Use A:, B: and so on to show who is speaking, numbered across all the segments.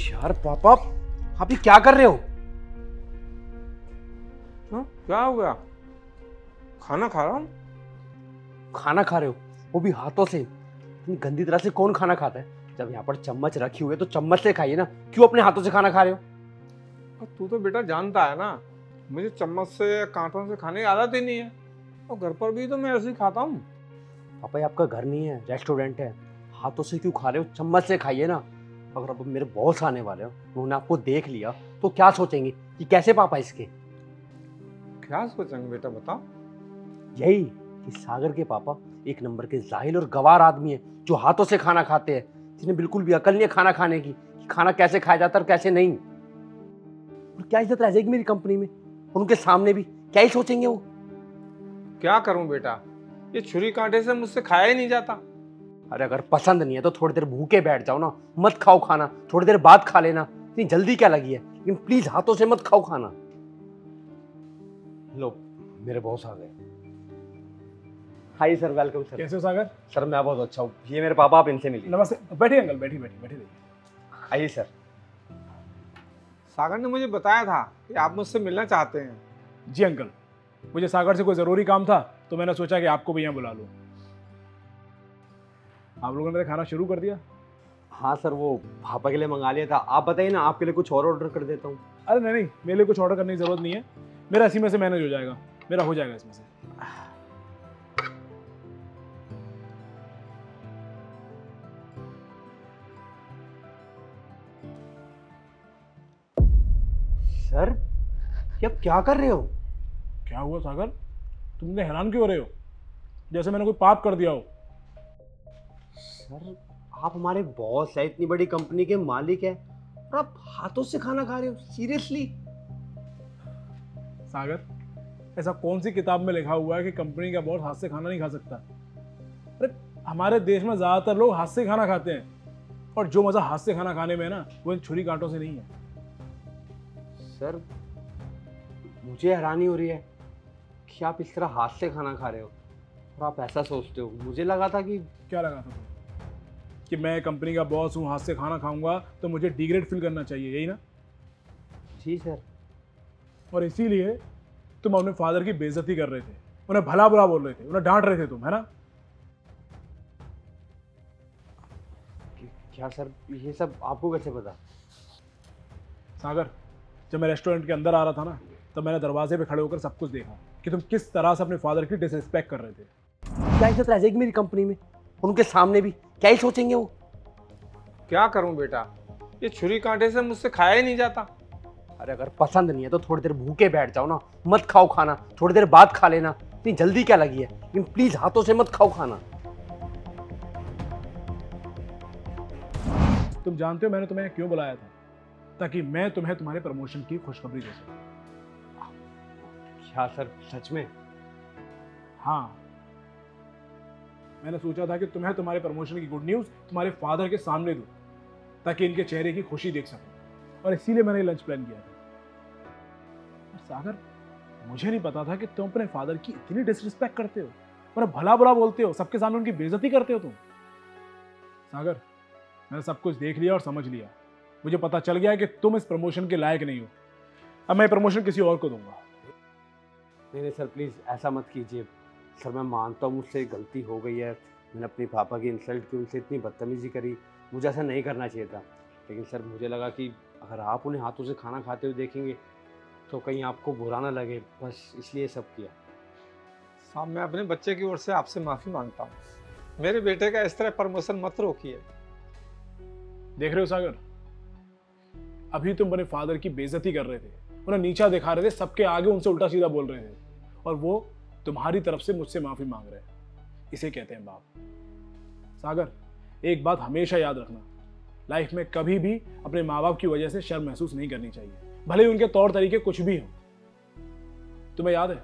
A: यार पापा, आप ये क्या कर रहे हो?
B: हाँ, क्या हो गया? खाना खा रहा हूँ।
A: खाना खा रहे हो, वो भी हाथों से? इतनी गंदी तरह से कौन खाना खाता है? जब यहाँ पर चम्मच रखी हुई है तो चम्मच से खाइए ना, क्यों अपने हाथों से खाना खा रहे हो?
B: और तू तो बेटा जानता है ना, मुझे चम्मच से कांटों से खाने की आदत ही नहीं है। और घर पर भी तो मैं ऐसे ही खाता हूँ।
A: पापा ये आपका घर नहीं है, रेस्टोरेंट है। हाथों से क्यों खा रहे हो? चम्मच से खाइए ना। अगर अब मेरे बॉस आने वाले हो, उन्होंने आपको देख लिया तो क्या सोचेंगे कि कैसे पापा इसके?
B: क्या सोचेंगे बेटा, बताओ।
A: यही कि सागर के पापा एक नंबर के जाहिल और गवार आदमी है, जो हाथों से खाना खाते हैं, जिन्हें बिल्कुल भी अकल नहीं है खाना खाने की, कि खाना कैसे खाया जाता है और कैसे नहीं। और क्या इज्जत रह जाएगी मेरी कंपनी में, और उनके सामने भी क्या ही सोचेंगे वो?
B: क्या करूँ बेटा, ये छुरी कांटे से मुझसे खाया ही नहीं जाता।
A: अरे अगर पसंद नहीं है तो थोड़ी देर भूखे बैठ जाओ ना, मत खाओ खाना, थोड़ी देर बाद खा लेना। इतनी जल्दी क्या लगी है? लेकिन प्लीज हाथों से मत खाओ खाना। लो, मेरे बॉस आ गए। Hi sir, welcome sir.
C: कैसे हो सागर?
A: सर मैं बहुत अच्छा हूँ, ये मेरे पापा, आप इनसे मिलिए।
C: नमस्ते। बैठिए अंकल, बैठिए बैठिए बैठिए रहिए।
A: आइए सर।
B: सागर ने मुझे बताया था कि आप मुझसे मिलना चाहते हैं।
C: जी अंकल, मुझे सागर से कोई ज़रूरी काम था तो मैंने सोचा कि आपको भी यहाँ बुला लूँ। आप लोगों ने खाना शुरू कर दिया?
A: हाँ सर, वो पापा के लिए मंगा लिया था। आप बताइए ना, आपके लिए कुछ और ऑर्डर कर देता हूँ।
C: अरे नहीं नहीं, मेरे लिए कुछ ऑर्डर करने की ज़रूरत नहीं है। मेरा इसी में से मैनेज हो जाएगा, मेरा हो जाएगा इसमें से।
A: सर ये आप क्या कर रहे हो?
C: क्या हुआ सागर, तुम इतने हैरान क्यों हो रहे हो, जैसे मैंने कोई पाप कर दिया हो?
A: सर आप हमारे बॉस है, इतनी बड़ी कंपनी के मालिक है, और आप हाथों से खाना खा रहे हो? सीरियसली?
C: सागर, ऐसा कौन सी किताब में लिखा हुआ है कि कंपनी का बॉस हाथ से खाना नहीं खा सकता? अरे हमारे देश में ज़्यादातर लोग हाथ से खाना खाते हैं, और जो मज़ा हाथ से खाना खाने में है ना, वो इन छुरी कांटों से नहीं है।
A: सर मुझे हैरानी हो रही है कि आप इस तरह हाथ से खाना खा रहे हो और आप ऐसा सोचते हो। मुझे लगा था कि
C: क्या लगा था तुम्हें? कि मैं कंपनी का बॉस हूँ, हाथ से खाना खाऊंगा तो मुझे डिग्रेड फील करना चाहिए, यही ना?
A: जी सर।
C: और इसीलिए तुम अपने फादर की बेइज्जती कर रहे थे, उन्हें भला बुरा बोल रहे थे, उन्हें डांट रहे थे तुम, है ना?
A: क्या सर, ये सब आपको कैसे पता?
C: सागर, जब मैं रेस्टोरेंट के अंदर आ रहा था ना, तब मैंने दरवाजे पे खड़े होकर सब कुछ देखा कि तुम किस तरह से अपने फादर की डिसरिस्पेक्ट कर रहे थे।
A: क्या इज्जत रह जाएगी मेरी कंपनी में, और उनके सामने भी क्या ही सोचेंगे वो?
B: क्या करूँ बेटा, ये छुरी कांटे से मुझसे खाया ही नहीं जाता।
A: अरे अगर पसंद नहीं है तो थोड़ी देर भूखे बैठ जाओ ना, मत खाओ खाना, थोड़ी देर बाद खा लेना। इतनी जल्दी क्या लगी है? लेकिन प्लीज हाथों से मत खाओ खाना।
C: तुम जानते हो मैंने तुम्हें क्यों बुलाया था? ताकि मैं तुम्हें तुम्हारे प्रमोशन की खुशखबरी दे सकूं।
A: क्या सर, सच में?
C: हाँ, मैंने सोचा था कि तुम्हें तुम्हारे प्रमोशन की गुड न्यूज़ तुम्हारे फादर के सामने दूं, ताकि इनके चेहरे की खुशी देख सकूं, और इसीलिए मैंने लंच प्लान किया था। और सागर, मुझे नहीं पता था कि तुम अपने फादर की इतनी डिसरिस्पेक्ट करते हो, उन्हें भला बुरा बोलते हो, सबके सामने उनकी बेइज्जती करते हो तुम। सागर, मैंने सब कुछ देख लिया और समझ लिया। मुझे पता चल गया है कि तुम इस प्रमोशन के लायक नहीं हो। अब मैं प्रमोशन किसी और को दूंगा।
A: नहीं सर, प्लीज़ ऐसा मत कीजिए। सर मैं मानता हूँ मुझसे गलती हो गई है, मैंने अपने पापा की इंसल्ट की, उनसे इतनी बदतमीजी करी, मुझे ऐसा नहीं करना चाहिए था। लेकिन सर मुझे लगा कि अगर आप उन्हें हाथों से खाना खाते हुए देखेंगे तो कहीं आपको बुरा ना लगे, बस इसलिए सब किया।
B: साहब, मैं अपने बच्चे की ओर से आपसे माफ़ी मांगता हूँ। मेरे बेटे का इस तरह प्रमोशन मत रोकिए।
C: देख रहे हो सागर, अभी तुम अपने फादर की बेइज्जती कर रहे थे, उन्हें नीचा दिखा रहे थे, सबके आगे उनसे उल्टा सीधा बोल रहे थे, और वो तुम्हारी तरफ से मुझसे माफी मांग रहे हैं। इसे कहते हैं बाप। सागर, एक बात हमेशा याद रखना, लाइफ में कभी भी अपने माँ बाप की वजह से शर्म महसूस नहीं करनी चाहिए, भले ही उनके तौर तरीके कुछ भी हों। तुम्हें याद है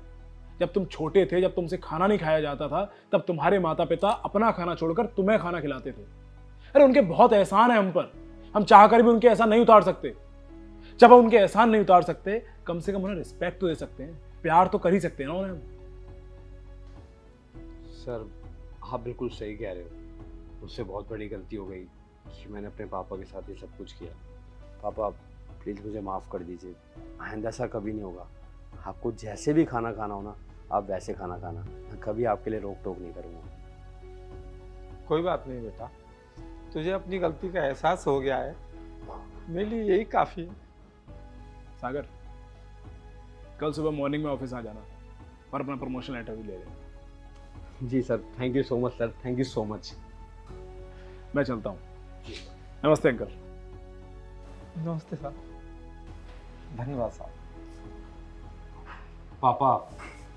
C: जब तुम छोटे थे, जब तुमसे खाना नहीं खाया जाता था, तब तुम्हारे माता पिता अपना खाना छोड़कर तुम्हें खाना खिलाते थे। अरे उनके बहुत एहसान है हम पर, हम चाहकर भी उनके एहसान नहीं उतार सकते। जब हम उनके एहसान नहीं उतार सकते, कम से कम उन्हें रिस्पेक्ट तो दे सकते हैं, प्यार तो कर ही सकते हैं ना उन्हें।
A: सर आप बिल्कुल सही कह रहे हो, मुझसे बहुत बड़ी गलती हो गई कि मैंने अपने पापा के साथ ये सब कुछ किया। पापा प्लीज़ मुझे माफ़ कर दीजिए, आइंदा ऐसा कभी नहीं होगा। आपको जैसे भी खाना खाना हो ना, आप वैसे खाना खाना, मैं कभी आपके लिए रोक टोक नहीं करूँगा।
B: कोई बात नहीं बेटा, तुझे अपनी गलती का एहसास हो गया है, मेरे लिए यही काफ़ी है।
C: सागर, कल सुबह मॉर्निंग में ऑफिस आ जाना और अपना प्रमोशन लेटर भी ले लेना।
A: जी sir, thank you so much sir, thank you so much.
C: मैं चलता हूँ। नमस्ते अंकल।
B: नमस्ते साहब। धन्यवाद साहब।
A: पापा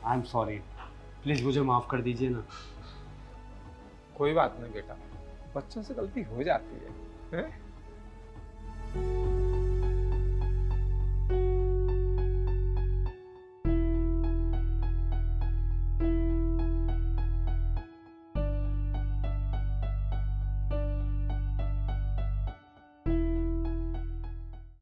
A: आई एम सॉरी, प्लीज़ मुझे माफ़ कर दीजिए ना।
B: कोई बात नहीं बेटा, बच्चों से गलती हो जाती है, हैं?